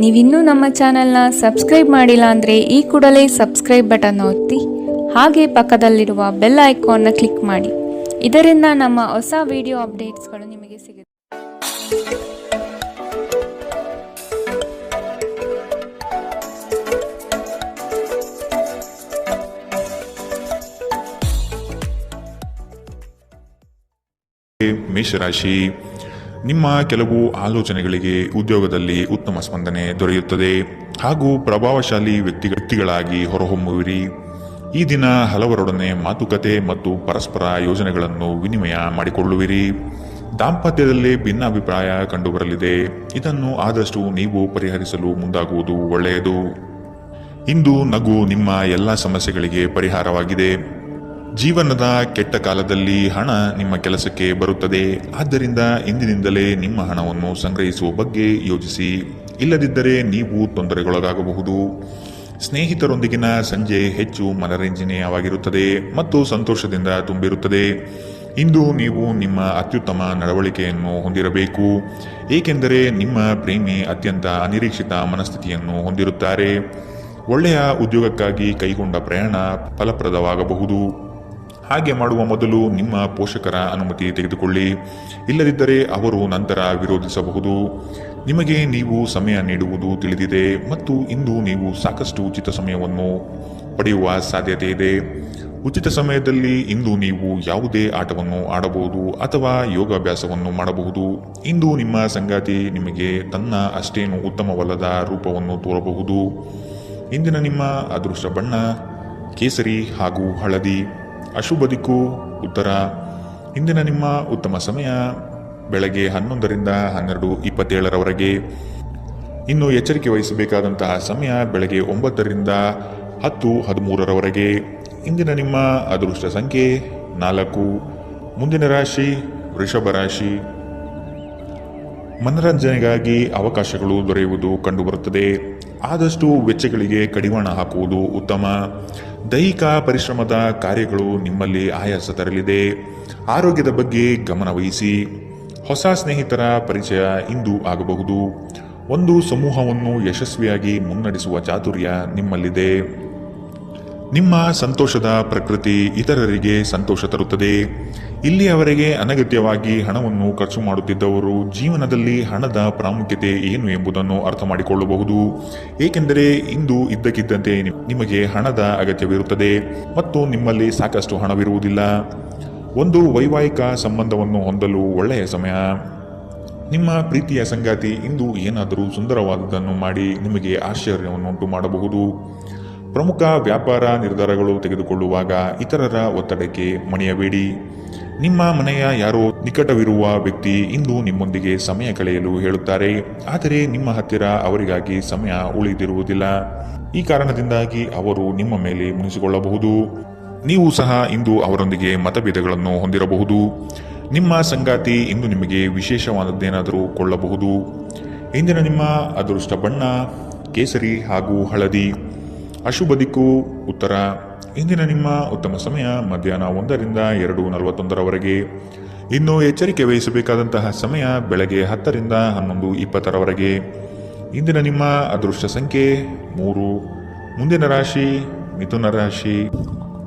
ನೀವಿನ್ನೂ ನಮ್ಮ ಚಾನೆಲ್ನ ಸಬ್ಸ್ಕ್ರೈಬ್ ಮಾಡಿಲ್ಲ ಅಂದರೆ ಈ ಕೂಡಲೇ ಸಬ್ಸ್ಕ್ರೈಬ್ ಬಟನ್ ಒತ್ತಿ ಹಾಗೆ ಪಕ್ಕದಲ್ಲಿರುವ ಬೆಲ್ ಐಕಾನ್ನ ಕ್ಲಿಕ್ ಮಾಡಿ. ಇದರಿಂದ ನಮ್ಮ ಹೊಸ ವಿಡಿಯೋ ಅಪ್ಡೇಟ್ಸ್ಗಳು ನಿಮಗೆ ಸಿಗುತ್ತೆ. ಮೇಷರಾಶಿ, ನಿಮ್ಮ ಕೆಲವು ಆಲೋಚನೆಗಳಿಗೆ ಉದ್ಯೋಗದಲ್ಲಿ ಉತ್ತಮ ಸ್ಪಂದನೆ ದೊರೆಯುತ್ತದೆ ಹಾಗೂ ಪ್ರಭಾವಶಾಲಿ ವ್ಯಕ್ತಿಗಳಾಗಿ ಹೊರಹೊಮ್ಮುವಿರಿ. ಈ ದಿನ ಹಲವರೊಡನೆ ಮಾತುಕತೆ ಮತ್ತು ಪರಸ್ಪರ ಯೋಜನೆಗಳನ್ನು ವಿನಿಮಯ ಮಾಡಿಕೊಳ್ಳುವಿರಿ. ದಾಂಪತ್ಯದಲ್ಲಿ ಭಿನ್ನಾಭಿಪ್ರಾಯ ಕಂಡುಬರಲಿದೆ. ಇದನ್ನು ಆದಷ್ಟು ನೀವು ಪರಿಹರಿಸಲು ಮುಂದಾಗುವುದು ಒಳ್ಳೆಯದು. ಇಂದು ನಗು ನಿಮ್ಮ ಎಲ್ಲ ಸಮಸ್ಯೆಗಳಿಗೆ ಪರಿಹಾರವಾಗಿದೆ. ಜೀವನದ ಕೆಟ್ಟ ಕಾಲದಲ್ಲಿ ಹಣ ನಿಮ್ಮ ಕೆಲಸಕ್ಕೆ ಬರುತ್ತದೆ. ಆದ್ದರಿಂದ ಇಂದಿನಿಂದಲೇ ನಿಮ್ಮ ಹಣವನ್ನು ಸಂಗ್ರಹಿಸುವ ಬಗ್ಗೆ ಯೋಚಿಸಿ. ಇಲ್ಲದಿದ್ದರೆ ನೀವು ತೊಂದರೆಗೊಳಗಾಗಬಹುದು. ಸ್ನೇಹಿತರೊಂದಿಗಿನ ಸಂಜೆ ಹೆಚ್ಚು ಮನರಂಜನೀಯವಾಗಿರುತ್ತದೆ ಮತ್ತು ಸಂತೋಷದಿಂದ ತುಂಬಿರುತ್ತದೆ. ಇಂದು ನೀವು ನಿಮ್ಮ ಅತ್ಯುತ್ತಮ ನಡವಳಿಕೆಯನ್ನು ಹೊಂದಿರಬೇಕು, ಏಕೆಂದರೆ ನಿಮ್ಮ ಪ್ರೇಮಿ ಅತ್ಯಂತ ಅನಿರೀಕ್ಷಿತ ಮನಸ್ಥಿತಿಯನ್ನು ಹೊಂದಿರುತ್ತಾರೆ. ಒಳ್ಳೆಯ ಉದ್ಯೋಗಕ್ಕಾಗಿ ಕೈಗೊಂಡ ಪ್ರಯಾಣ ಫಲಪ್ರದವಾಗಬಹುದು. ಹಾಗೆ ಮಾಡುವ ಮೊದಲು ನಿಮ್ಮ ಪೋಷಕರ ಅನುಮತಿ ತೆಗೆದುಕೊಳ್ಳಿ. ಇಲ್ಲದಿದ್ದರೆ ಅವರು ನಂತರ ವಿರೋಧಿಸಬಹುದು. ನಿಮಗೆ ನೀವು ಸಮಯ ನೀಡುವುದು ತಿಳಿದಿದೆ ಮತ್ತು ಇಂದು ನೀವು ಸಾಕಷ್ಟು ಉಚಿತ ಸಮಯವನ್ನು ಪಡೆಯುವ ಸಾಧ್ಯತೆ ಇದೆ. ಉಚಿತ ಸಮಯದಲ್ಲಿ ಇಂದು ನೀವು ಯಾವುದೇ ಆಟವನ್ನು ಆಡಬಹುದು ಅಥವಾ ಯೋಗಾಭ್ಯಾಸವನ್ನು ಮಾಡಬಹುದು. ಇಂದು ನಿಮ್ಮ ಸಂಗಾತಿ ನಿಮಗೆ ತನ್ನ ಅಷ್ಟೇನು ಉತ್ತಮವಲ್ಲದ ರೂಪವನ್ನು ತೋರಬಹುದು. ಇಂದಿನ ನಿಮ್ಮ ಅದೃಷ್ಟ ಬಣ್ಣ ಕೇಸರಿ ಹಾಗೂ ಹಳದಿ. ಅಶುಭ ದಿಕ್ಕು ಉತ್ತರ. ಇಂದಿನ ನಿಮ್ಮ ಉತ್ತಮ ಸಮಯ ಬೆಳಗ್ಗೆ 11ರಿಂದ 12:27 ಇನ್ನು ಎಚ್ಚರಿಕೆ ವಹಿಸಬೇಕಾದಂತಹ ಸಮಯ ಬೆಳಗ್ಗೆ 9ರಿಂದ 10:13 ಇಂದಿನ ನಿಮ್ಮ ಅದೃಷ್ಟ ಸಂಖ್ಯೆ 4. ಮುಂದಿನ ರಾಶಿ ವೃಷಭ ರಾಶಿ. ಮನರಂಜನೆಗಾಗಿ ಅವಕಾಶಗಳು ದೊರೆಯುವುದು ಕಂಡುಬರುತ್ತದೆ. ಆದಷ್ಟು ವೆಚ್ಚಗಳಿಗೆ ಕಡಿವಾಣ ಹಾಕುವುದು ಉತ್ತಮ. ದೈಹಿಕ ಪರಿಶ್ರಮದ ಕಾರ್ಯಗಳು ನಿಮ್ಮಲ್ಲಿ ಆಯಾಸ ತರಲಿದೆ. ಆರೋಗ್ಯದ ಬಗ್ಗೆ ಗಮನ ವಹಿಸಿ. ಹೊಸ ಸ್ನೇಹಿತರ ಪರಿಚಯ ಇಂದು ಆಗಬಹುದು. ಒಂದು ಸಮೂಹವನ್ನು ಯಶಸ್ವಿಯಾಗಿ ಮುನ್ನಡೆಸುವ ಚಾತುರ್ಯ ನಿಮ್ಮಲ್ಲಿದೆ. ನಿಮ್ಮ ಸಂತೋಷದ ಪ್ರಕೃತಿ ಇತರರಿಗೆ ಸಂತೋಷ ತರುತ್ತದೆ. ಇಲ್ಲಿಯವರೆಗೆ ಅನಗತ್ಯವಾಗಿ ಹಣವನ್ನು ಖರ್ಚು ಮಾಡುತ್ತಿದ್ದವರು ಜೀವನದಲ್ಲಿ ಹಣದ ಪ್ರಾಮುಖ್ಯತೆ ಏನು ಎಂಬುದನ್ನು ಅರ್ಥ ಮಾಡಿಕೊಳ್ಳಬಹುದು. ಏಕೆಂದರೆ ಇಂದು ಇದ್ದಕ್ಕಿದ್ದಂತೆ ನಿಮಗೆ ಹಣದ ಅಗತ್ಯವಿರುತ್ತದೆ ಮತ್ತು ನಿಮ್ಮಲ್ಲಿ ಸಾಕಷ್ಟು ಹಣವಿರುವುದಿಲ್ಲ. ಒಂದು ವೈವಾಹಿಕ ಸಂಬಂಧವನ್ನು ಹೊಂದಲು ಒಳ್ಳೆಯ ಸಮಯ. ನಿಮ್ಮ ಪ್ರೀತಿಯ ಸಂಗಾತಿ ಇಂದು ಏನಾದರೂ ಸುಂದರವಾದದ್ದನ್ನು ಮಾಡಿ ನಿಮಗೆ ಆಶ್ಚರ್ಯವನ್ನುಂಟು ಮಾಡಬಹುದು. ಪ್ರಮುಖ ವ್ಯಾಪಾರ ನಿರ್ಧಾರಗಳು ತೆಗೆದುಕೊಳ್ಳುವಾಗ ಇತರರ ಒತ್ತಡಕ್ಕೆ ಮಣಿಯಬೇಡಿ. ನಿಮ್ಮ ಮನೆಯ ಯಾರೋ ನಿಕಟವಿರುವ ವ್ಯಕ್ತಿ ಇಂದು ನಿಮ್ಮೊಂದಿಗೆ ಸಮಯ ಕಳೆಯಲು ಹೇಳುತ್ತಾರೆ, ಆದರೆ ನಿಮ್ಮ ಹತ್ತಿರ ಅವರಿಗಾಗಿ ಸಮಯ ಉಳಿದಿರುವುದಿಲ್ಲ. ಈ ಕಾರಣದಿಂದಾಗಿ ಅವರು ನಿಮ್ಮ ಮೇಲೆ ಮುನಿಸಿಕೊಳ್ಳಬಹುದು. ನೀವು ಸಹ ಇಂದು ಅವರೊಂದಿಗೆ ಮತಭೇದಗಳನ್ನು ಹೊಂದಿರಬಹುದು. ನಿಮ್ಮ ಸಂಗಾತಿ ಇಂದು ನಿಮಗೆ ವಿಶೇಷವಾದದ್ದೇನಾದರೂ ಕೊಳ್ಳಬಹುದು. ಇಂದಿನ ನಿಮ್ಮ ಅದೃಷ್ಟ ಬಣ್ಣ ಕೇಸರಿ ಹಾಗೂ ಹಳದಿ. ಅಶುಭ ದಿಕ್ಕು ಉತ್ತರ. ಇಂದಿನ ನಿಮ್ಮ ಉತ್ತಮ ಸಮಯ ಮಧ್ಯಾಹ್ನ 1ರಿಂದ 2:41 ಇನ್ನು ಎಚ್ಚರಿಕೆ ವಹಿಸಬೇಕಾದಂತಹ ಸಮಯ ಬೆಳಗ್ಗೆ 10ರಿಂದ 11:20 ಇಂದಿನ ನಿಮ್ಮ ಅದೃಷ್ಟ ಸಂಖ್ಯೆ 3. ಮುಂದಿನ ರಾಶಿ ಮಿಥುನ ರಾಶಿ.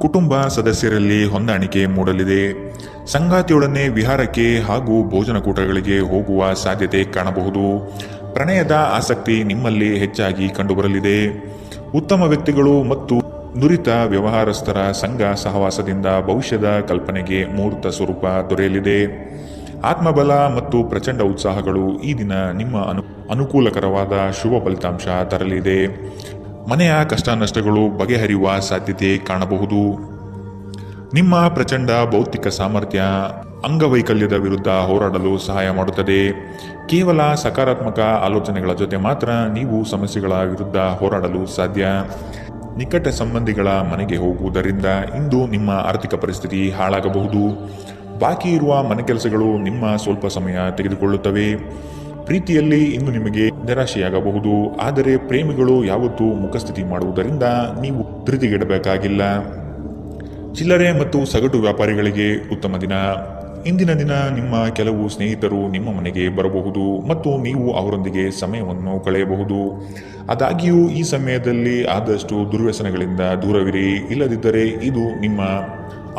ಕುಟುಂಬ ಸದಸ್ಯರಲ್ಲಿ ಹೊಂದಾಣಿಕೆ ಮೂಡಲಿದೆ. ಸಂಗಾತಿಯೊಡನೆ ವಿಹಾರಕ್ಕೆ ಹಾಗೂ ಭೋಜನಕೂಟಗಳಿಗೆ ಹೋಗುವ ಸಾಧ್ಯತೆ ಕಾಣಬಹುದು. ಪ್ರಣಯದ ಆಸಕ್ತಿ ನಿಮ್ಮಲ್ಲಿ ಹೆಚ್ಚಾಗಿ ಕಂಡುಬರಲಿದೆ. ಉತ್ತಮ ವ್ಯಕ್ತಿಗಳು ಮತ್ತು ನುರಿತ ವ್ಯವಹಾರಸ್ಥರ ಸಂಘ ಸಹವಾಸದಿಂದ ಭವಿಷ್ಯದ ಕಲ್ಪನೆಗೆ ಮೂರ್ತ ಸ್ವರೂಪ ದೊರೆಯಲಿದೆ. ಆತ್ಮಬಲ ಮತ್ತು ಪ್ರಚಂಡ ಉತ್ಸಾಹಗಳು ಈ ದಿನ ನಿಮ್ಮ ಅನುಕೂಲಕರವಾದ ಶುಭ ಫಲಿತಾಂಶ ತರಲಿದೆ. ಮನೆಯ ಕಷ್ಟ ನಷ್ಟಗಳು ಬಗೆಹರಿಯುವ ಸಾಧ್ಯತೆ ಕಾಣಬಹುದು. ನಿಮ್ಮ ಪ್ರಚಂಡ ಭೌತಿಕ ಸಾಮರ್ಥ್ಯ ಅಂಗವೈಕಲ್ಯದ ವಿರುದ್ಧ ಹೋರಾಡಲು ಸಹಾಯ ಮಾಡುತ್ತದೆ. ಕೇವಲ ಸಕಾರಾತ್ಮಕ ಆಲೋಚನೆಗಳ ಜೊತೆ ಮಾತ್ರ ನೀವು ಸಮಸ್ಯೆಗಳ ವಿರುದ್ಧ ಹೋರಾಡಲು ಸಾಧ್ಯ. ನಿಕಟ ಸಂಬಂಧಿಗಳ ಮನೆಗೆ ಹೋಗುವುದರಿಂದ ಇಂದು ನಿಮ್ಮ ಆರ್ಥಿಕ ಪರಿಸ್ಥಿತಿ ಹಾಳಾಗಬಹುದು. ಬಾಕಿ ಇರುವ ಮನೆ ಕೆಲಸಗಳು ನಿಮ್ಮ ಸ್ವಲ್ಪ ಸಮಯ ತೆಗೆದುಕೊಳ್ಳುತ್ತವೆ. ಪ್ರೀತಿಯಲ್ಲಿ ಇಂದು ನಿಮಗೆ ನಿರಾಶೆಯಾಗಬಹುದು. ಆದರೆ ಪ್ರೇಮಿಗಳು ಯಾವತ್ತೂ ಮುಖಸ್ಥಿತಿ ಮಾಡುವುದರಿಂದ ನೀವು ಧೃತಿಗೆಡಬೇಕಾಗಿಲ್ಲ. ಚಿಲ್ಲರೆ ಮತ್ತು ಸಗಟು ವ್ಯಾಪಾರಿಗಳಿಗೆ ಉತ್ತಮ ದಿನ. ಇಂದಿನ ದಿನ ನಿಮ್ಮ ಕೆಲವು ಸ್ನೇಹಿತರು ನಿಮ್ಮ ಮನೆಗೆ ಬರಬಹುದು ಮತ್ತು ನೀವು ಅವರೊಂದಿಗೆ ಸಮಯವನ್ನು ಕಳೆಯಬಹುದು. ಆದಾಗ್ಯೂ ಈ ಸಮಯದಲ್ಲಿ ಆದಷ್ಟು ದುರ್ವ್ಯಸನಗಳಿಂದ ದೂರವಿರಿ, ಇಲ್ಲದಿದ್ದರೆ ಇದು ನಿಮ್ಮ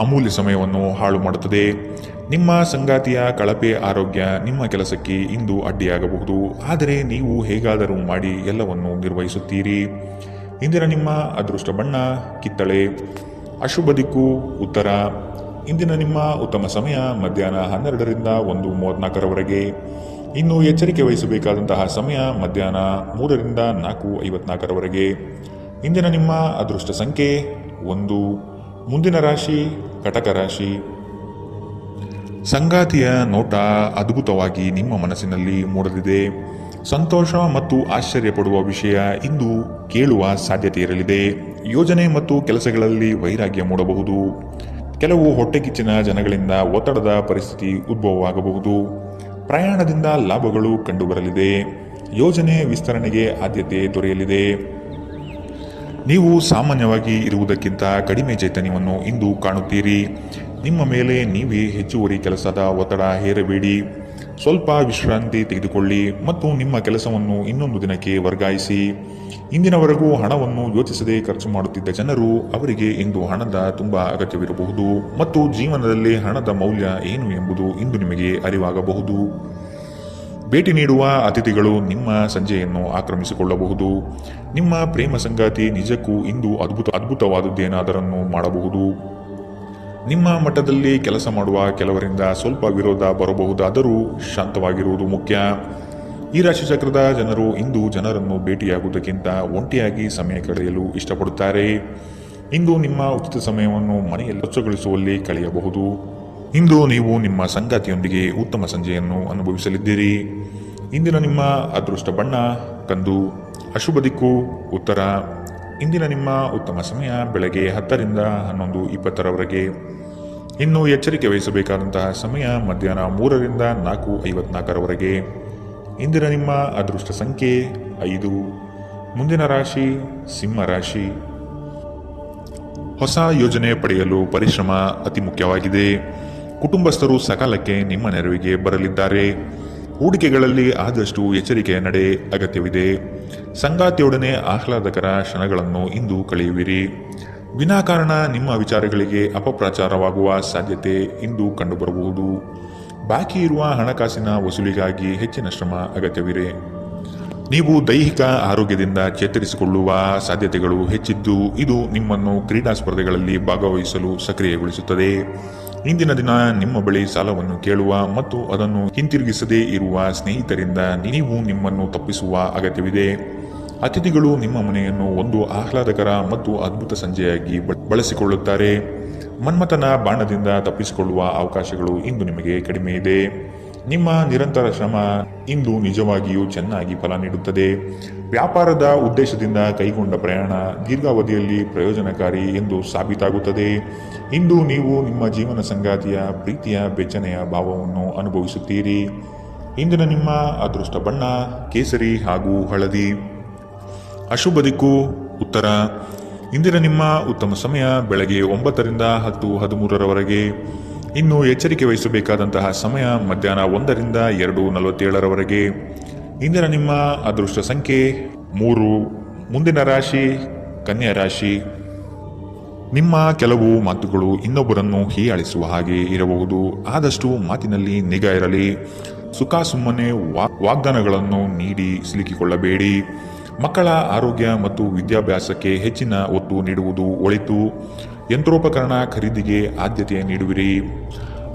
ಅಮೂಲ್ಯ ಸಮಯವನ್ನು ಹಾಳು ಮಾಡುತ್ತದೆ. ನಿಮ್ಮ ಸಂಗಾತಿಯ ಕಳಪೆ ಆರೋಗ್ಯ ನಿಮ್ಮ ಕೆಲಸಕ್ಕೆ ಇಂದು ಅಡ್ಡಿಯಾಗಬಹುದು, ಆದರೆ ನೀವು ಹೇಗಾದರೂ ಮಾಡಿ ಎಲ್ಲವನ್ನು ನಿರ್ವಹಿಸುತ್ತೀರಿ. ಇಂದಿನ ನಿಮ್ಮ ಅದೃಷ್ಟ ಬಣ್ಣ ಕಿತ್ತಳೆ. ಅಶುಭ ದಿಕ್ಕು ಉತ್ತರ. ಇಂದಿನ ನಿಮ್ಮ ಉತ್ತಮ ಸಮಯ ಮಧ್ಯಾಹ್ನ 12ರಿಂದ 1:34ರವರೆಗೆ. ಇನ್ನು ಎಚ್ಚರಿಕೆ ವಹಿಸಬೇಕಾದಂತಹ ಸಮಯ ಮಧ್ಯಾಹ್ನ 3ರಿಂದ 4:54ರವರೆಗೆ. ಇಂದಿನ ನಿಮ್ಮ ಅದೃಷ್ಟ ಸಂಖ್ಯೆ 1. ಮುಂದಿನ ರಾಶಿ ಕಟಕ ರಾಶಿ. ಸಂಗಾತಿಯ ನೋಟ ಅದ್ಭುತವಾಗಿ ನಿಮ್ಮ ಮನಸ್ಸಿನಲ್ಲಿ ಮೂಡಲಿದೆ. ಸಂತೋಷ ಮತ್ತು ಆಶ್ಚರ್ಯಪಡುವ ವಿಷಯ ಇಂದು ಕೇಳುವ ಸಾಧ್ಯತೆ ಇರಲಿದೆ. ಯೋಜನೆ ಮತ್ತು ಕೆಲಸಗಳಲ್ಲಿ ವೈರಾಗ್ಯ ಮೂಡಬಹುದು. ಕೆಲವು ಹೊಟ್ಟೆಕಿಚ್ಚಿನ ಜನಗಳಿಂದ ಒತ್ತಡದ ಪರಿಸ್ಥಿತಿ ಉದ್ಭವವಾಗಬಹುದು. ಪ್ರಯಾಣದಿಂದ ಲಾಭಗಳು ಕಂಡುಬರಲಿದೆ. ಯೋಜನೆ ವಿಸ್ತರಣೆಗೆ ಆದ್ಯತೆ ದೊರೆಯಲಿದೆ. ನೀವು ಸಾಮಾನ್ಯವಾಗಿ ಇರುವುದಕ್ಕಿಂತ ಕಡಿಮೆ ಚೈತನ್ಯವನ್ನು ಇಂದು ಕಾಣುತ್ತೀರಿ. ನಿಮ್ಮ ಮೇಲೆ ನೀವೇ ಹೆಚ್ಚುವರಿ ಕೆಲಸದ ಒತ್ತಡ ಹೇರಬೇಡಿ. ಸ್ವಲ್ಪ ವಿಶ್ರಾಂತಿ ತೆಗೆದುಕೊಳ್ಳಿ ಮತ್ತು ನಿಮ್ಮ ಕೆಲಸವನ್ನು ಇನ್ನೊಂದು ದಿನಕ್ಕೆ ವರ್ಗಾಯಿಸಿ. ಇಂದಿನವರೆಗೂ ಹಣವನ್ನು ಯೋಚಿಸದೆ ಖರ್ಚು ಮಾಡುತ್ತಿದ್ದ ಜನರು ಅವರಿಗೆ ಇಂದು ಹಣದ ತುಂಬ ಅಗತ್ಯವಿರಬಹುದು ಮತ್ತು ಜೀವನದಲ್ಲಿ ಹಣದ ಮೌಲ್ಯ ಏನು ಎಂಬುದು ಇಂದು ನಿಮಗೆ ಅರಿವಾಗಬಹುದು. ಭೇಟಿ ನೀಡುವ ಅತಿಥಿಗಳು ನಿಮ್ಮ ಸಂಜೆಯನ್ನು ಆಕ್ರಮಿಸಿಕೊಳ್ಳಬಹುದು. ನಿಮ್ಮ ಪ್ರೇಮ ಸಂಗಾತಿ ನಿಜಕ್ಕೂ ಇಂದು ಅದ್ಭುತವಾದದ್ದೇನಾದರನ್ನು ಮಾಡಬಹುದು. ನಿಮ್ಮ ಮಟ್ಟದಲ್ಲಿ ಕೆಲಸ ಮಾಡುವ ಕೆಲವರಿಂದ ಸ್ವಲ್ಪ ವಿರೋಧ ಬರಬಹುದಾದರೂ ಶಾಂತವಾಗಿರುವುದು ಮುಖ್ಯ. ಈ ರಾಶಿಚಕ್ರದ ಜನರು ಇಂದು ಜನರನ್ನು ಭೇಟಿಯಾಗುವುದಕ್ಕಿಂತ ಒಂಟಿಯಾಗಿ ಸಮಯ ಕಳೆಯಲು ಇಷ್ಟಪಡುತ್ತಾರೆ. ಇಂದು ನಿಮ್ಮ ಉಚಿತ ಸಮಯವನ್ನು ಮನೆಯಲ್ಲಿ ಸ್ವಚ್ಛಗೊಳಿಸುವಲ್ಲಿ ಕಳೆಯಬಹುದು. ಇಂದು ನೀವು ನಿಮ್ಮ ಸಂಗಾತಿಯೊಂದಿಗೆ ಉತ್ತಮ ಸಂಜೆಯನ್ನು ಅನುಭವಿಸಲಿದ್ದೀರಿ. ಇಂದಿನ ನಿಮ್ಮ ಅದೃಷ್ಟ ಬಣ್ಣ ಕಂದು. ಅಶುಭ ದಿಕ್ಕು ಉತ್ತರ. ಇಂದಿನ ನಿಮ್ಮ ಉತ್ತಮ ಸಮಯ ಬೆಳಗ್ಗೆ 10ರಿಂದ 11:20ರವರೆಗೆ. ಇನ್ನು ಎಚ್ಚರಿಕೆ ವಹಿಸಬೇಕಾದಂತಹ ಸಮಯ ಮಧ್ಯಾಹ್ನ 3ರಿಂದ 4:54ರವರೆಗೆ. ಇಂದಿನ ನಿಮ್ಮ ಅದೃಷ್ಟ ಸಂಖ್ಯೆ 5. ಮುಂದಿನ ರಾಶಿ ಸಿಂಹ ರಾಶಿ. ಹೊಸ ಯೋಜನೆ ಪಡೆಯಲು ಪರಿಶ್ರಮ ಅತಿ ಮುಖ್ಯವಾಗಿದೆ. ಕುಟುಂಬಸ್ಥರು ಸಕಾಲಕ್ಕೆ ನಿಮ್ಮ ನೆರವಿಗೆ ಬರಲಿದ್ದಾರೆ. ಹೂಡಿಕೆಗಳಲ್ಲಿ ಆದಷ್ಟು ಎಚ್ಚರಿಕೆಯ ನಡೆ ಅಗತ್ಯವಿದೆ. ಸಂಗಾತಿಯೊಡನೆ ಆಹ್ಲಾದಕರ ಕ್ಷಣಗಳನ್ನು ಇಂದು ಕಳೆಯುವಿರಿ. ವಿನಾಕಾರಣ ನಿಮ್ಮ ವಿಚಾರಗಳಿಗೆ ಅಪಪ್ರಚಾರವಾಗುವ ಸಾಧ್ಯತೆ ಇಂದು ಕಂಡುಬರಬಹುದು. ಬಾಕಿ ಇರುವ ಹಣಕಾಸಿನ ವಸೂಲಿಗಾಗಿ ಹೆಚ್ಚಿನ ಶ್ರಮ ಅಗತ್ಯವಿದೆ. ನೀವು ದೈಹಿಕ ಆರೋಗ್ಯದಿಂದ ಚೇತರಿಸಿಕೊಳ್ಳುವ ಸಾಧ್ಯತೆಗಳು ಹೆಚ್ಚಿದ್ದು ಇದು ನಿಮ್ಮನ್ನು ಕ್ರೀಡಾ ಸ್ಪರ್ಧೆಗಳಲ್ಲಿ ಭಾಗವಹಿಸಲು ಸಕ್ರಿಯಗೊಳಿಸುತ್ತದೆ. ಇಂದಿನ ದಿನ ನಿಮ್ಮ ಬಳಿ ಸಾಲವನ್ನು ಕೇಳುವ ಮತ್ತು ಅದನ್ನು ಹಿಂತಿರುಗಿಸದೇ ಇರುವ ಸ್ನೇಹಿತರಿಂದ ನೀವು ನಿಮ್ಮನ್ನು ತಪ್ಪಿಸುವ ಅಗತ್ಯವಿದೆ. ಅತಿಥಿಗಳು ನಿಮ್ಮ ಮನೆಯನ್ನು ಒಂದು ಆಹ್ಲಾದಕರ ಮತ್ತು ಅದ್ಭುತ ಸಂಜೆಯಾಗಿ ಬಳಸಿಕೊಳ್ಳುತ್ತಾರೆ. ಮನ್ಮಥನ ಬಾಣದಿಂದ ತಪ್ಪಿಸಿಕೊಳ್ಳುವ ಅವಕಾಶಗಳು ಇಂದು ನಿಮಗೆ ಕಡಿಮೆ ಇದೆ. ನಿಮ್ಮ ನಿರಂತರ ಶ್ರಮ ಇಂದು ನಿಜವಾಗಿಯೂ ಚೆನ್ನಾಗಿ ಫಲ ನೀಡುತ್ತದೆ. ವ್ಯಾಪಾರದ ಉದ್ದೇಶದಿಂದ ಕೈಗೊಂಡ ಪ್ರಯಾಣ ದೀರ್ಘಾವಧಿಯಲ್ಲಿ ಪ್ರಯೋಜನಕಾರಿ ಎಂದು ಸಾಬೀತಾಗುತ್ತದೆ. ಇಂದು ನೀವು ನಿಮ್ಮ ಜೀವನ ಸಂಗಾತಿಯ ಪ್ರೀತಿಯ ಬೆಚ್ಚನೆಯ ಭಾವವನ್ನು ಅನುಭವಿಸುತ್ತೀರಿ. ಇಂದಿನ ನಿಮ್ಮ ಅದೃಷ್ಟ ಬಣ್ಣ ಕೇಸರಿ ಹಾಗೂ ಹಳದಿ. ಅಶುಭ ದಿಕ್ಕು ಉತ್ತರ. ಇಂದಿನ ನಿಮ್ಮ ಉತ್ತಮ ಸಮಯ ಬೆಳಗ್ಗೆ 9ರಿಂದ 10:13ರವರೆಗೆ. ಇನ್ನು ಎಚ್ಚರಿಕೆ ವಹಿಸಬೇಕಾದಂತಹ ಸಮಯ ಮಧ್ಯಾಹ್ನ 1ರಿಂದ 2:47ರವರೆಗೆ. ಇಂದಿನ ನಿಮ್ಮ ಅದೃಷ್ಟ ಸಂಖ್ಯೆ 3. ಮುಂದಿನ ರಾಶಿ ಕನ್ಯಾ ರಾಶಿ. ನಿಮ್ಮ ಕೆಲವು ಮಾತುಗಳು ಇನ್ನೊಬ್ಬರನ್ನು ಹೀಯಾಳಿಸುವ ಹಾಗೆ ಇರಬಹುದು. ಆದಷ್ಟು ಮಾತಿನಲ್ಲಿ ನಿಗಾ ಇರಲಿ. ಸುಖ ಸುಮ್ಮನೆ ವಾಗ್ದಾನಗಳನ್ನು ನೀಡಿ ಸಿಲುಕಿಕೊಳ್ಳಬೇಡಿ. ಮಕ್ಕಳ ಆರೋಗ್ಯ ಮತ್ತು ವಿದ್ಯಾಭ್ಯಾಸಕ್ಕೆ ಹೆಚ್ಚಿನ ಒತ್ತು ನೀಡುವುದು ಒಳಿತು. ಯಂತ್ರೋಪಕರಣ ಖರೀದಿಗೆ ಆದ್ಯತೆ ನೀಡುವಿರಿ.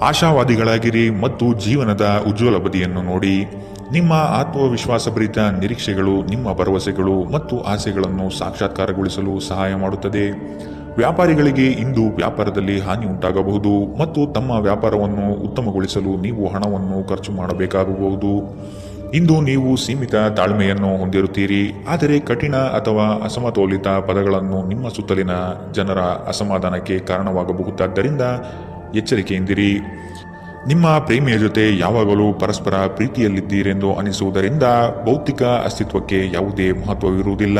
ಆಶಾವಾದಿಗಳಾಗಿರಿ ಮತ್ತು ಜೀವನದ ಉಜ್ವಲ ಬದಿಯನ್ನು ನೋಡಿ. ನಿಮ್ಮ ಆತ್ಮವಿಶ್ವಾಸಭರಿತ ನಿರೀಕ್ಷೆಗಳು ನಿಮ್ಮ ಭರವಸೆಗಳು ಮತ್ತು ಆಸೆಗಳನ್ನು ಸಾಕ್ಷಾತ್ಕಾರಗೊಳಿಸಲು ಸಹಾಯ ಮಾಡುತ್ತದೆ. ವ್ಯಾಪಾರಿಗಳಿಗೆ ಇಂದು ವ್ಯಾಪಾರದಲ್ಲಿ ಹಾನಿ ಉಂಟಾಗಬಹುದು ಮತ್ತು ತಮ್ಮ ವ್ಯಾಪಾರವನ್ನು ಉತ್ತಮಗೊಳಿಸಲು ನೀವು ಹಣವನ್ನು ಖರ್ಚು ಮಾಡಬೇಕಾಗಬಹುದು. ಇಂದು ನೀವು ಸೀಮಿತ ತಾಳ್ಮೆಯನ್ನು ಹೊಂದಿರುತ್ತೀರಿ, ಆದರೆ ಕಠಿಣ ಅಥವಾ ಅಸಮತೋಲಿತ ಪದಗಳನ್ನು ನಿಮ್ಮ ಸುತ್ತಲಿನ ಜನರ ಅಸಮಾಧಾನಕ್ಕೆ ಕಾರಣವಾಗಬಹುದಾದ್ದರಿಂದ ಎಚ್ಚರಿಕೆಯಿಂದಿರಿ. ನಿಮ್ಮ ಪ್ರೇಮಿಯ ಜೊತೆ ಯಾವಾಗಲೂ ಪರಸ್ಪರ ಪ್ರೀತಿಯಲ್ಲಿದ್ದೀರೆಂದು ಅನಿಸುವುದರಿಂದ ಭೌತಿಕ ಅಸ್ತಿತ್ವಕ್ಕೆ ಯಾವುದೇ ಮಹತ್ವವಿರುವುದಿಲ್ಲ.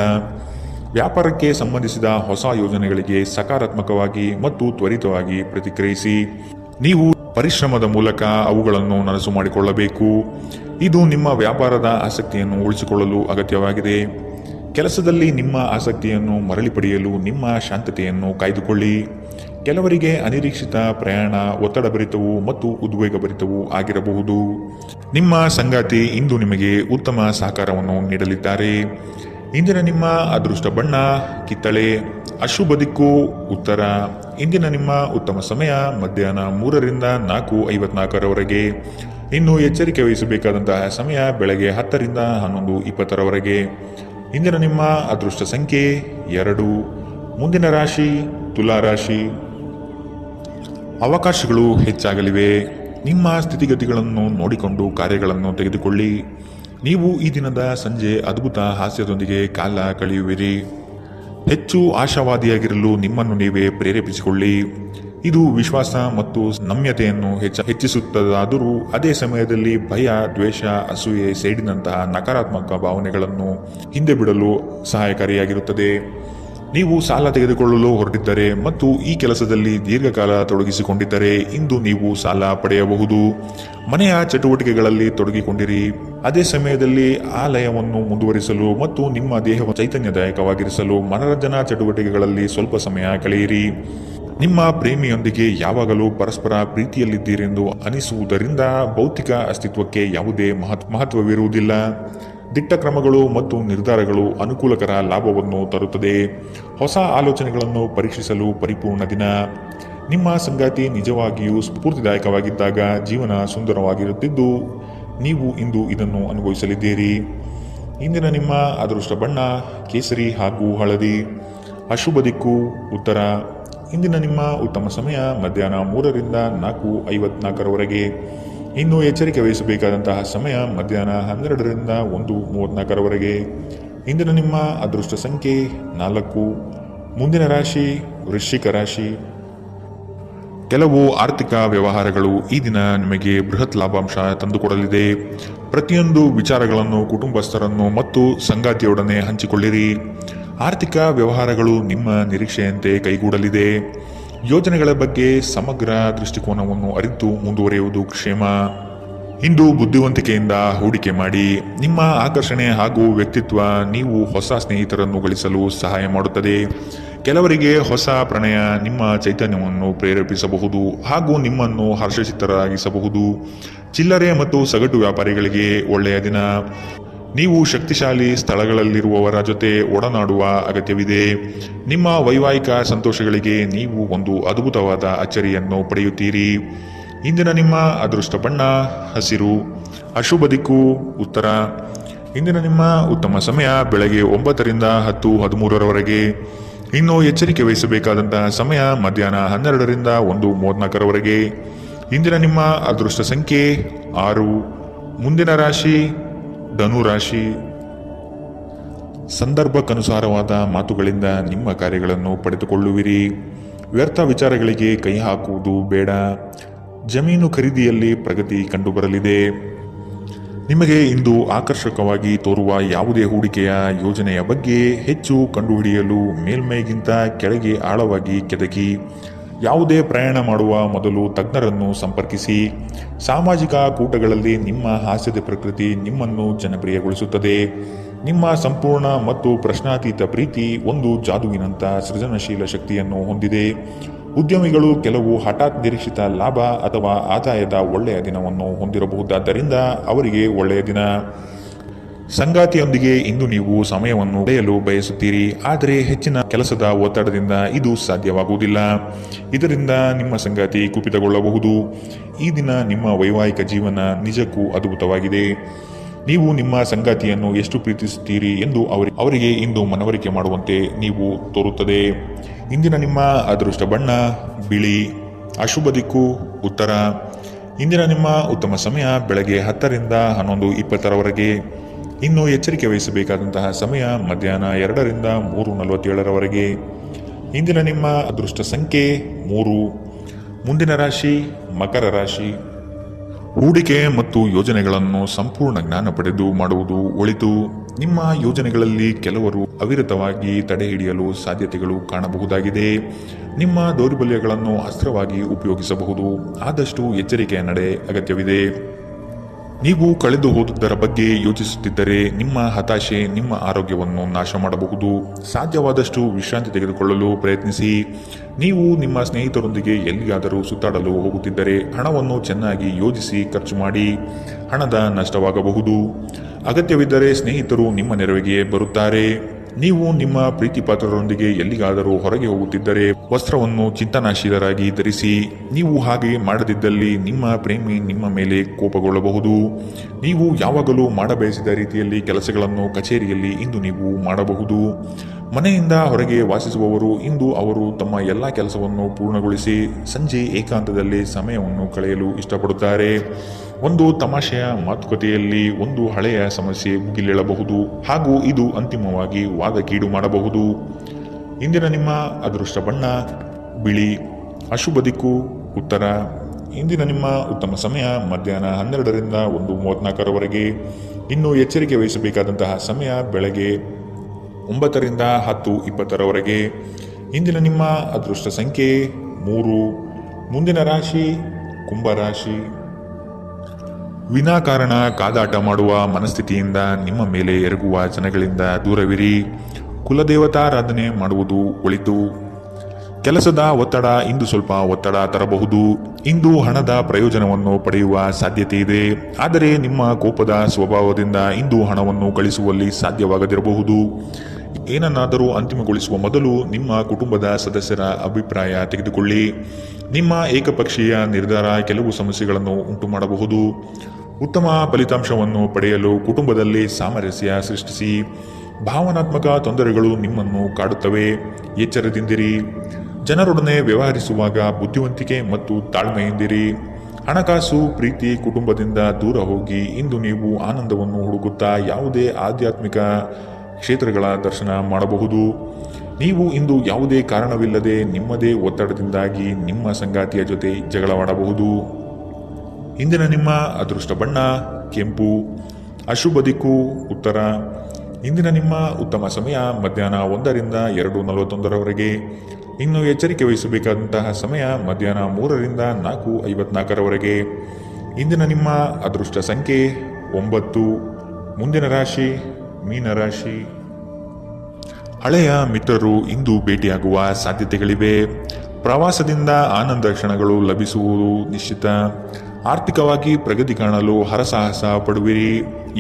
ವ್ಯಾಪಾರಕ್ಕೆ ಸಂಬಂಧಿಸಿದ ಹೊಸ ಯೋಜನೆಗಳಿಗೆ ಸಕಾರಾತ್ಮಕವಾಗಿ ಮತ್ತು ತ್ವರಿತವಾಗಿ ಪ್ರತಿಕ್ರಿಯಿಸಿ. ನೀವು ಪರಿಶ್ರಮದ ಮೂಲಕ ಅವುಗಳನ್ನು ನನಸು ಮಾಡಿಕೊಳ್ಳಬೇಕು. ಇದು ನಿಮ್ಮ ವ್ಯಾಪಾರದ ಆಸಕ್ತಿಯನ್ನು ಉಳಿಸಿಕೊಳ್ಳಲು ಅಗತ್ಯವಾಗಿದೆ. ಕೆಲಸದಲ್ಲಿ ನಿಮ್ಮ ಆಸಕ್ತಿಯನ್ನು ಮರಳಿ ಪಡೆಯಲು ನಿಮ್ಮ ಶಾಂತತೆಯನ್ನು ಕಾಯ್ದುಕೊಳ್ಳಿ. ಕೆಲವರಿಗೆ ಅನಿರೀಕ್ಷಿತ ಪ್ರಯಾಣ ಒತ್ತಡಭರಿತವೂ ಮತ್ತು ಉದ್ವೇಗಭರಿತವೂ ಆಗಿರಬಹುದು. ನಿಮ್ಮ ಸಂಗಾತಿ ಇಂದು ನಿಮಗೆ ಉತ್ತಮ ಸಹಕಾರವನ್ನು ನೀಡಲಿದ್ದಾರೆ. ಇಂದಿನ ನಿಮ್ಮ ಅದೃಷ್ಟ ಬಣ್ಣ ಕಿತ್ತಳೆ. ಅಶುಭ ದಿಕ್ಕು ಉತ್ತರ. ಇಂದಿನ ನಿಮ್ಮ ಉತ್ತಮ ಸಮಯ ಮಧ್ಯಾಹ್ನ 3ರಿಂದ 4:54ರವರೆಗೆ. ಇನ್ನು ಎಚ್ಚರಿಕೆ ವಹಿಸಬೇಕಾದಂತಹ ಸಮಯ ಬೆಳಗ್ಗೆ 10ರಿಂದ 11:20ರವರೆಗೆ. ಇಂದಿನ ನಿಮ್ಮ ಅದೃಷ್ಟ ಸಂಖ್ಯೆ 2. ಮುಂದಿನ ರಾಶಿ ತುಲಾ ರಾಶಿ. ಅವಕಾಶಗಳು ಹೆಚ್ಚಾಗಲಿವೆ. ನಿಮ್ಮ ಸ್ಥಿತಿಗತಿಗಳನ್ನು ನೋಡಿಕೊಂಡು ಕಾರ್ಯಗಳನ್ನು ತೆಗೆದುಕೊಳ್ಳಿ. ನೀವು ಈ ದಿನದ ಸಂಜೆ ಅದ್ಭುತ ಹಾಸ್ಯದೊಂದಿಗೆ ಕಾಲ ಕಳೆಯುವಿರಿ. ಹೆಚ್ಚು ಆಶಾವಾದಿಯಾಗಿರಲು ನಿಮ್ಮನ್ನು ನೀವೇ ಪ್ರೇರೇಪಿಸಿಕೊಳ್ಳಿ. ಇದು ವಿಶ್ವಾಸ ಮತ್ತು ನಮ್ಯತೆಯನ್ನು ಹೆಚ್ಚಿಸುತ್ತದಾದರೂ ಅದೇ ಸಮಯದಲ್ಲಿ ಭಯ, ದ್ವೇಷ, ಅಸೂಯೆ, ಸೇಡಿನಂತಹ ನಕಾರಾತ್ಮಕ ಭಾವನೆಗಳನ್ನು ಹಿಂದೆ ಬಿಡಲು ಸಹಾಯಕಾರಿಯಾಗಿರುತ್ತದೆ. ನೀವು ಸಾಲ ತೆಗೆದುಕೊಳ್ಳಲು ಹೊರಟಿದ್ದರೆ ಮತ್ತು ಈ ಕೆಲಸದಲ್ಲಿ ದೀರ್ಘಕಾಲ ತೊಡಗಿಸಿಕೊಂಡಿದ್ದರೆ ಇಂದು ನೀವು ಸಾಲ ಪಡೆಯಬಹುದು. ಮನೆಯ ಚಟುವಟಿಕೆಗಳಲ್ಲಿ ತೊಡಗಿಕೊಂಡಿರಿ. ಅದೇ ಸಮಯದಲ್ಲಿ ಆ ಲಯವನ್ನು ಮುಂದುವರಿಸಲು ಮತ್ತು ನಿಮ್ಮ ದೇಹವನ್ನು ಚೈತನ್ಯದಾಯಕವಾಗಿರಿಸಲು ಮನರಂಜನಾ ಚಟುವಟಿಕೆಗಳಲ್ಲಿ ಸ್ವಲ್ಪ ಸಮಯ ಕಳೆಯಿರಿ. ನಿಮ್ಮ ಪ್ರೇಮಿಯೊಂದಿಗೆ ಯಾವಾಗಲೂ ಪರಸ್ಪರ ಪ್ರೀತಿಯಲ್ಲಿದ್ದೀರೆಂದು ಅನಿಸುವುದರಿಂದ ಭೌತಿಕ ಅಸ್ತಿತ್ವಕ್ಕೆ ಯಾವುದೇ ಮಹತ್ವವಿರುವುದಿಲ್ಲ. ದಿಟ್ಟ ಕ್ರಮಗಳು ಮತ್ತು ನಿರ್ಧಾರಗಳು ಅನುಕೂಲಕರ ಲಾಭವನ್ನು ತರುತ್ತದೆ. ಹೊಸ ಆಲೋಚನೆಗಳನ್ನು ಪರೀಕ್ಷಿಸಲು ಪರಿಪೂರ್ಣ ದಿನ. ನಿಮ್ಮ ಸಂಗಾತಿ ನಿಜವಾಗಿಯೂ ಸ್ಫೂರ್ತಿದಾಯಕವಾಗಿದ್ದಾಗ ಜೀವನ ಸುಂದರವಾಗಿರುತ್ತಿದ್ದು ನೀವು ಇಂದು ಇದನ್ನು ಅನುಭವಿಸಲಿದ್ದೀರಿ. ಇಂದಿನ ನಿಮ್ಮ ಅದೃಷ್ಟ ಬಣ್ಣ ಕೇಸರಿ ಹಾಗೂ ಹಳದಿ. ಅಶುಭ ದಿಕ್ಕು ಉತ್ತರ. ಇಂದಿನ ನಿಮ್ಮ ಉತ್ತಮ ಸಮಯ ಮಧ್ಯಾಹ್ನ 3ರಿಂದ 4:54ರವರೆಗೆ. ಇನ್ನು ಎಚ್ಚರಿಕೆ ವಹಿಸಬೇಕಾದಂತಹ ಸಮಯ ಮಧ್ಯಾಹ್ನ 12ರಿಂದ 1:34ರವರೆಗೆ. ಇಂದಿನ ನಿಮ್ಮ ಅದೃಷ್ಟ ಸಂಖ್ಯೆ 4. ಮುಂದಿನ ರಾಶಿ ವೃಶ್ಚಿಕ ರಾಶಿ. ಕೆಲವು ಆರ್ಥಿಕ ವ್ಯವಹಾರಗಳು ಈ ದಿನ ನಿಮಗೆ ಬೃಹತ್ ಲಾಭಾಂಶ ತಂದುಕೊಡಲಿದೆ. ಪ್ರತಿಯೊಂದು ವಿಚಾರಗಳನ್ನು ಕುಟುಂಬಸ್ಥರನ್ನು ಮತ್ತು ಸಂಗಾತಿಯೊಡನೆ ಹಂಚಿಕೊಳ್ಳಿರಿ. ಆರ್ಥಿಕ ವ್ಯವಹಾರಗಳು ನಿಮ್ಮ ನಿರೀಕ್ಷೆಯಂತೆ ಕೈಗೂಡಲಿದೆ. ಯೋಜನೆಗಳ ಬಗ್ಗೆ ಸಮಗ್ರ ದೃಷ್ಟಿಕೋನವನ್ನು ಅರಿತು ಮುಂದುವರಿಯುವುದು ಕ್ಷೇಮ. ಇಂದು ಬುದ್ಧಿವಂತಿಕೆಯಿಂದ ಹೂಡಿಕೆ ಮಾಡಿ. ನಿಮ್ಮ ಆಕರ್ಷಣೆ ಹಾಗೂ ವ್ಯಕ್ತಿತ್ವ ನೀವು ಹೊಸ ಸ್ನೇಹಿತರನ್ನು ಗಳಿಸಲು ಸಹಾಯ ಮಾಡುತ್ತದೆ. ಕೆಲವರಿಗೆ ಹೊಸ ಪ್ರಣಯ ನಿಮ್ಮ ಚೈತನ್ಯವನ್ನು ಪ್ರೇರೇಪಿಸಬಹುದು ಹಾಗೂ ನಿಮ್ಮನ್ನು ಹರ್ಷಚಿತ್ತರಾಗಿಸಬಹುದು. ಚಿಲ್ಲರೆ ಮತ್ತು ಸಗಟು ವ್ಯಾಪಾರಿಗಳಿಗೆ ಒಳ್ಳೆಯ ದಿನ. ನೀವು ಶಕ್ತಿಶಾಲಿ ಸ್ಥಳಗಳಲ್ಲಿರುವವರ ಜೊತೆ ಒಡನಾಡುವ ಅಗತ್ಯವಿದೆ. ನಿಮ್ಮ ವೈವಾಹಿಕ ಸಂತೋಷಗಳಿಗೆ ನೀವು ಒಂದು ಅದ್ಭುತವಾದ ಅಚ್ಚರಿಯನ್ನು ಪಡೆಯುತ್ತೀರಿ. ಇಂದಿನ ನಿಮ್ಮ ಅದೃಷ್ಟ ಬಣ್ಣ ಹಸಿರು. ಅಶುಭ ದಿಕ್ಕು ಉತ್ತರ. ಇಂದಿನ ನಿಮ್ಮ ಉತ್ತಮ ಸಮಯ ಬೆಳಗ್ಗೆ 9ರಿಂದ 10:13ರವರೆಗೆ. ಇನ್ನು ಎಚ್ಚರಿಕೆ ವಹಿಸಬೇಕಾದಂತಹ ಸಮಯ ಮಧ್ಯಾಹ್ನ 12ರಿಂದ 1:34ರವರೆಗೆ. ಇಂದಿನ ನಿಮ್ಮ ಅದೃಷ್ಟ ಸಂಖ್ಯೆ 6. ಮುಂದಿನ ರಾಶಿ ಧನು ರಾಶಿ. ಸಂದರ್ಭಕ್ಕನುಸಾರವಾದ ಮಾತುಗಳಿಂದ ನಿಮ್ಮ ಕಾರ್ಯಗಳನ್ನು ಪಡೆದುಕೊಳ್ಳುವಿರಿ. ವ್ಯರ್ಥ ವಿಚಾರಗಳಿಗೆ ಕೈ ಹಾಕುವುದು ಬೇಡ. ಜಮೀನು ಖರೀದಿಯಲ್ಲಿ ಪ್ರಗತಿ ಕಂಡುಬರಲಿದೆ. ನಿಮಗೆ ಇಂದು ಆಕರ್ಷಕವಾಗಿ ತೋರುವ ಯಾವುದೇ ಹೂಡಿಕೆಯ ಯೋಜನೆಯ ಬಗ್ಗೆ ಹೆಚ್ಚು ಕಂಡುಹಿಡಿಯಲು ಮೇಲ್ಮೈಗಿಂತ ಕೆಳಗೆ ಆಳವಾಗಿ ಕೆದಕಿ. ಯಾವುದೇ ಪ್ರಯಾಣ ಮಾಡುವ ಮೊದಲು ತಜ್ಞರನ್ನು ಸಂಪರ್ಕಿಸಿ. ಸಾಮಾಜಿಕ ಕೂಟಗಳಲ್ಲಿ ನಿಮ್ಮ ಹಾಸ್ಯದ ಪ್ರಕೃತಿ ನಿಮ್ಮನ್ನು ಜನಪ್ರಿಯಗೊಳಿಸುತ್ತದೆ. ನಿಮ್ಮ ಸಂಪೂರ್ಣ ಮತ್ತು ಪ್ರಶ್ನಾತೀತ ಪ್ರೀತಿ ಒಂದು ಜಾದುವಿನಂಥ ಸೃಜನಶೀಲ ಶಕ್ತಿಯನ್ನು ಹೊಂದಿದೆ. ಉದ್ಯಮಿಗಳು ಕೆಲವು ಹಠಾತ್ ನಿರೀಕ್ಷಿತ ಲಾಭ ಅಥವಾ ಆದಾಯದ ಒಳ್ಳೆಯ ದಿನವನ್ನು ಹೊಂದಿರಬಹುದಾದ್ದರಿಂದ ಅವರಿಗೆ ಒಳ್ಳೆಯ ದಿನ. ಸಂಗಾತಿಯೊಂದಿಗೆ ಇಂದು ನೀವು ಸಮಯವನ್ನು ಕಳೆಯಲು ಬಯಸುತ್ತೀರಿ, ಆದರೆ ಹೆಚ್ಚಿನ ಕೆಲಸದ ಒತ್ತಡದಿಂದ ಇದು ಸಾಧ್ಯವಾಗುವುದಿಲ್ಲ. ಇದರಿಂದ ನಿಮ್ಮ ಸಂಗಾತಿ ಕುಪಿತಗೊಳ್ಳಬಹುದು. ಈ ದಿನ ನಿಮ್ಮ ವೈವಾಹಿಕ ಜೀವನ ನಿಜಕ್ಕೂ ಅದ್ಭುತವಾಗಿದೆ. ನೀವು ನಿಮ್ಮ ಸಂಗಾತಿಯನ್ನು ಎಷ್ಟು ಪ್ರೀತಿಸುತ್ತೀರಿ ಎಂದು ಅವರಿಗೆ ಇಂದು ಮನವರಿಕೆ ಮಾಡುವಂತೆ ನೀವು ತೋರುತ್ತದೆ. ಇಂದಿನ ನಿಮ್ಮ ಅದೃಷ್ಟ ಬಣ್ಣ ಬಿಳಿ. ಅಶುಭ ದಿಕ್ಕು ಉತ್ತರ. ಇಂದಿನ ನಿಮ್ಮ ಉತ್ತಮ ಸಮಯ ಬೆಳಗ್ಗೆ 10ರಿಂದ 11:20ರವರೆಗೆ. ಇನ್ನು ಎಚ್ಚರಿಕೆ ವಹಿಸಬೇಕಾದಂತಹ ಸಮಯ ಮಧ್ಯಾಹ್ನ 2ರಿಂದ 3:47ರವರೆಗೆ. ಇಂದಿನ ನಿಮ್ಮ ಅದೃಷ್ಟ ಸಂಖ್ಯೆ 3. ಮುಂದಿನ ರಾಶಿ ಮಕರ ರಾಶಿ. ಹೂಡಿಕೆ ಮತ್ತು ಯೋಜನೆಗಳನ್ನು ಸಂಪೂರ್ಣ ಜ್ಞಾನ ಪಡೆದು ಮಾಡುವುದು ಒಳಿತು. ನಿಮ್ಮ ಯೋಜನೆಗಳಲ್ಲಿ ಕೆಲವರು ಅವಿರತವಾಗಿ ತಡೆ ಹಿಡಿಯಲು ಸಾಧ್ಯತೆಗಳು ಕಾಣಬಹುದಾಗಿದೆ. ನಿಮ್ಮ ದೌರ್ಬಲ್ಯಗಳನ್ನು ಅಸ್ತ್ರವಾಗಿ ಉಪಯೋಗಿಸಬಹುದು. ಆದಷ್ಟು ಎಚ್ಚರಿಕೆಯ ನಡೆ ಅಗತ್ಯವಿದೆ. ನೀವು ಕಳೆದು ಹೋದುದರ ಬಗ್ಗೆ ಯೋಚಿಸುತ್ತಿದ್ದರೆ ನಿಮ್ಮ ಹತಾಶೆ ನಿಮ್ಮ ಆರೋಗ್ಯವನ್ನು ನಾಶ ಮಾಡಬಹುದು. ಸಾಧ್ಯವಾದಷ್ಟು ವಿಶ್ರಾಂತಿ ತೆಗೆದುಕೊಳ್ಳಲು ಪ್ರಯತ್ನಿಸಿ. ನೀವು ನಿಮ್ಮ ಸ್ನೇಹಿತರೊಂದಿಗೆ ಎಲ್ಲಿಯಾದರೂ ಸುತ್ತಾಡಲು ಹೋಗುತ್ತಿದ್ದರೆ ಹಣವನ್ನು ಚೆನ್ನಾಗಿ ಯೋಜಿಸಿ ಖರ್ಚು ಮಾಡಿ. ಹಣದ ನಷ್ಟವಾಗಬಹುದು. ಅಗತ್ಯವಿದ್ದರೆ ಸ್ನೇಹಿತರು ನಿಮ್ಮ ನೆರವಿಗೆ ಬರುತ್ತಾರೆ. ನೀವು ನಿಮ್ಮ ಪ್ರೀತಿಪಾತ್ರರೊಂದಿಗೆ ಎಲ್ಲಿಗಾದರೂ ಹೊರಗೆ ಹೋಗುತ್ತಿದ್ದರೆ ವಸ್ತ್ರವನ್ನು ಚಿಂತನಾಶೀಲರಾಗಿ ಧರಿಸಿ. ನೀವು ಹಾಗೆ ಮಾಡದಿದ್ದಲ್ಲಿ ನಿಮ್ಮ ಪ್ರೇಮಿ ನಿಮ್ಮ ಮೇಲೆ ಕೋಪಗೊಳ್ಳಬಹುದು. ನೀವು ಯಾವಾಗಲೂ ಮಾಡಬಯಸಿದ ರೀತಿಯಲ್ಲಿ ಕೆಲಸಗಳನ್ನು ಕಚೇರಿಯಲ್ಲಿ ಇಂದು ನೀವು ಮಾಡಬಹುದು. ಮನೆಯಿಂದ ಹೊರಗೆ ವಾಸಿಸುವವರು ಇಂದು ಅವರು ತಮ್ಮ ಎಲ್ಲ ಕೆಲಸವನ್ನು ಪೂರ್ಣಗೊಳಿಸಿ ಸಂಜೆ ಏಕಾಂತದಲ್ಲಿ ಸಮಯವನ್ನು ಕಳೆಯಲು ಇಷ್ಟಪಡುತ್ತಾರೆ. ಒಂದು ತಮಾಷೆಯ ಮಾತುಕತೆಯಲ್ಲಿ ಒಂದು ಹಳೆಯ ಸಮಸ್ಯೆ ಭುಗಿಲೇಳಬಹುದು ಹಾಗೂ ಇದು ಅಂತಿಮವಾಗಿ ವಾದಕೀಡು ಮಾಡಬಹುದು. ಇಂದಿನ ನಿಮ್ಮ ಅದೃಷ್ಟ ಬಣ್ಣ ಬಿಳಿ. ಅಶುಭ ದಿಕ್ಕು ಉತ್ತರ. ಇಂದಿನ ನಿಮ್ಮ ಉತ್ತಮ ಸಮಯ ಮಧ್ಯಾಹ್ನ 12ರಿಂದ 1:34ರವರೆಗೆ. ಇನ್ನು ಎಚ್ಚರಿಕೆ ವಹಿಸಬೇಕಾದಂತಹ ಸಮಯ ಬೆಳಗ್ಗೆ 9ರಿಂದ 10:20ರವರೆಗೆ. ಇಂದಿನ ನಿಮ್ಮ ಅದೃಷ್ಟ ಸಂಖ್ಯೆ 3. ಮುಂದಿನ ರಾಶಿ ಕುಂಭರಾಶಿ. ವಿನಾಕಾರಣ ಕಾದಾಟ ಮಾಡುವ ಮನಸ್ಥಿತಿಯಿಂದ ನಿಮ್ಮ ಮೇಲೆ ಎರಗುವ ಜನಗಳಿಂದ ದೂರವಿರಿ. ಕುಲದೇವತಾರಾಧನೆ ಮಾಡುವುದು ಒಳಿತು. ಕೆಲಸದ ಒತ್ತಡ ಇಂದು ಸ್ವಲ್ಪ ಒತ್ತಡ ತರಬಹುದು. ಇಂದು ಹಣದ ಪ್ರಯೋಜನವನ್ನು ಪಡೆಯುವ ಸಾಧ್ಯತೆ ಇದೆ. ಆದರೆ ನಿಮ್ಮ ಕೋಪದ ಸ್ವಭಾವದಿಂದ ಇಂದು ಹಣವನ್ನು ಗಳಿಸುವಲ್ಲಿ ಸಾಧ್ಯವಾಗದಿರಬಹುದು. ಏನನ್ನಾದರೂ ಅಂತಿಮಗೊಳಿಸುವ ಮೊದಲು ನಿಮ್ಮ ಕುಟುಂಬದ ಸದಸ್ಯರ ಅಭಿಪ್ರಾಯ ತೆಗೆದುಕೊಳ್ಳಿ. ನಿಮ್ಮ ಏಕಪಕ್ಷೀಯ ನಿರ್ಧಾರ ಕೆಲವು ಸಮಸ್ಯೆಗಳನ್ನು ಉಂಟು ಮಾಡಬಹುದು. ಉತ್ತಮ ಫಲಿತಾಂಶವನ್ನು ಪಡೆಯಲು ಕುಟುಂಬದಲ್ಲಿ ಸಾಮರಸ್ಯ ಸೃಷ್ಟಿಸಿ. ಭಾವನಾತ್ಮಕ ತೊಂದರೆಗಳು ನಿಮ್ಮನ್ನು ಕಾಡುತ್ತವೆ. ಎಚ್ಚರದಿಂದಿರಿ. ಜನರೊಡನೆ ವ್ಯವಹರಿಸುವಾಗ ಬುದ್ಧಿವಂತಿಕೆ ಮತ್ತು ತಾಳ್ಮೆಯಿಂದಿರಿ. ಹಣಕಾಸು ಪ್ರೀತಿ ಕುಟುಂಬದಿಂದ ದೂರ ಹೋಗಿ ಇಂದು ನೀವು ಆನಂದವನ್ನು ಹುಡುಕುತ್ತಾ ಯಾವುದೇ ಆಧ್ಯಾತ್ಮಿಕ ಕ್ಷೇತ್ರಗಳ ದರ್ಶನ ಮಾಡಬಹುದು. ನೀವು ಇಂದು ಯಾವುದೇ ಕಾರಣವಿಲ್ಲದೆ ನಿಮ್ಮದೇ ಒತ್ತಡದಿಂದಾಗಿ ನಿಮ್ಮ ಸಂಗಾತಿಯ ಜೊತೆ ಜಗಳವಾಡಬಹುದು. ಇಂದಿನ ನಿಮ್ಮ ಅದೃಷ್ಟ ಬಣ್ಣ ಕೆಂಪು. ಅಶುಭ ದಿಕ್ಕು ಉತ್ತರ. ಇಂದಿನ ನಿಮ್ಮ ಉತ್ತಮ ಸಮಯ ಮಧ್ಯಾಹ್ನ 1ರಿಂದ 2:41ರವರೆಗೆ. ಇನ್ನು ಎಚ್ಚರಿಕೆ ವಹಿಸಬೇಕಾದಂತಹ ಸಮಯ ಮಧ್ಯಾಹ್ನ 3ರಿಂದ 4:54ರವರೆಗೆ. ಇಂದಿನ ನಿಮ್ಮ ಅದೃಷ್ಟ ಸಂಖ್ಯೆ 9. ಮುಂದಿನ ರಾಶಿ ಮೀನರಾಶಿ. ಹಳೆಯ ಮಿತ್ರರು ಇಂದು ಭೇಟಿಯಾಗುವ ಸಾಧ್ಯತೆಗಳಿವೆ. ಪ್ರವಾಸದಿಂದ ಆನಂದ ಕ್ಷಣಗಳು ಲಭಿಸುವುದು ನಿಶ್ಚಿತ. ಆರ್ಥಿಕವಾಗಿ ಪ್ರಗತಿ ಕಾಣಲು ಹರಸಾಹಸ ಪಡುವಿರಿ.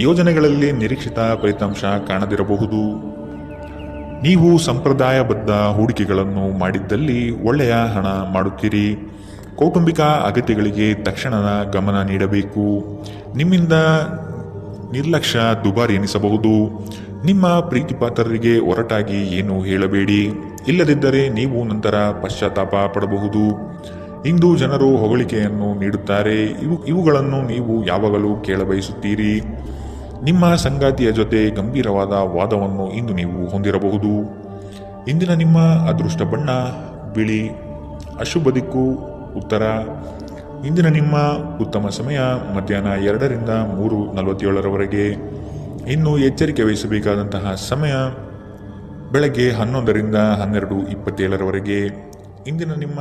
ಯೋಜನೆಗಳಲ್ಲಿ ನಿರೀಕ್ಷಿತ ಫಲಿತಾಂಶ ಕಾಣದಿರಬಹುದು. ನೀವು ಸಂಪ್ರದಾಯಬದ್ಧ ಹೂಡಿಕೆಗಳನ್ನು ಮಾಡಿದ್ದಲ್ಲಿ ಒಳ್ಳೆಯ ಹಣ ಮಾಡುತ್ತೀರಿ. ಕೌಟುಂಬಿಕ ಅಗತ್ಯಗಳಿಗೆ ತಕ್ಷಣದ ಗಮನ ನೀಡಬೇಕು. ನಿಮ್ಮಿಂದ ನಿರ್ಲಕ್ಷ್ಯ ದುಬಾರಿ ಎನಿಸಬಹುದು. ನಿಮ್ಮ ಪ್ರೀತಿಪಾತ್ರರಿಗೆ ಒರಟಾಗಿ ಏನು ಹೇಳಬೇಡಿ. ಇಲ್ಲದಿದ್ದರೆ ನೀವು ನಂತರ ಪಶ್ಚಾತ್ತಾಪ ಪಡಬಹುದು. ಇಂದು ಜನರು ಹೊಗಳಿಕೆಯನ್ನು ನೀಡುತ್ತಾರೆ. ಇವುಗಳನ್ನು ನೀವು ಯಾವಾಗಲೂ ಕೇಳಬಯಸುತ್ತೀರಿ. ನಿಮ್ಮ ಸಂಗಾತಿಯ ಜೊತೆ ಗಂಭೀರವಾದ ವಾದವನ್ನು ಇಂದು ನೀವು ಹೊಂದಿರಬಹುದು. ಇಂದಿನ ನಿಮ್ಮ ಅದೃಷ್ಟ ಬಣ್ಣ ಬಿಳಿ. ಅಶುಭ ದಿಕ್ಕು ಉತ್ತರ. ಇಂದಿನ ನಿಮ್ಮ ಉತ್ತಮ ಸಮಯ ಮಧ್ಯಾಹ್ನ 2ರಿಂದ 3:47ರವರೆಗೆ. ಇನ್ನು ಎಚ್ಚರಿಕೆ ವಹಿಸಬೇಕಾದಂತಹ ಸಮಯ ಬೆಳಗ್ಗೆ 11ರಿಂದ 12:27ರವರೆಗೆ. ಇಂದಿನ ನಿಮ್ಮ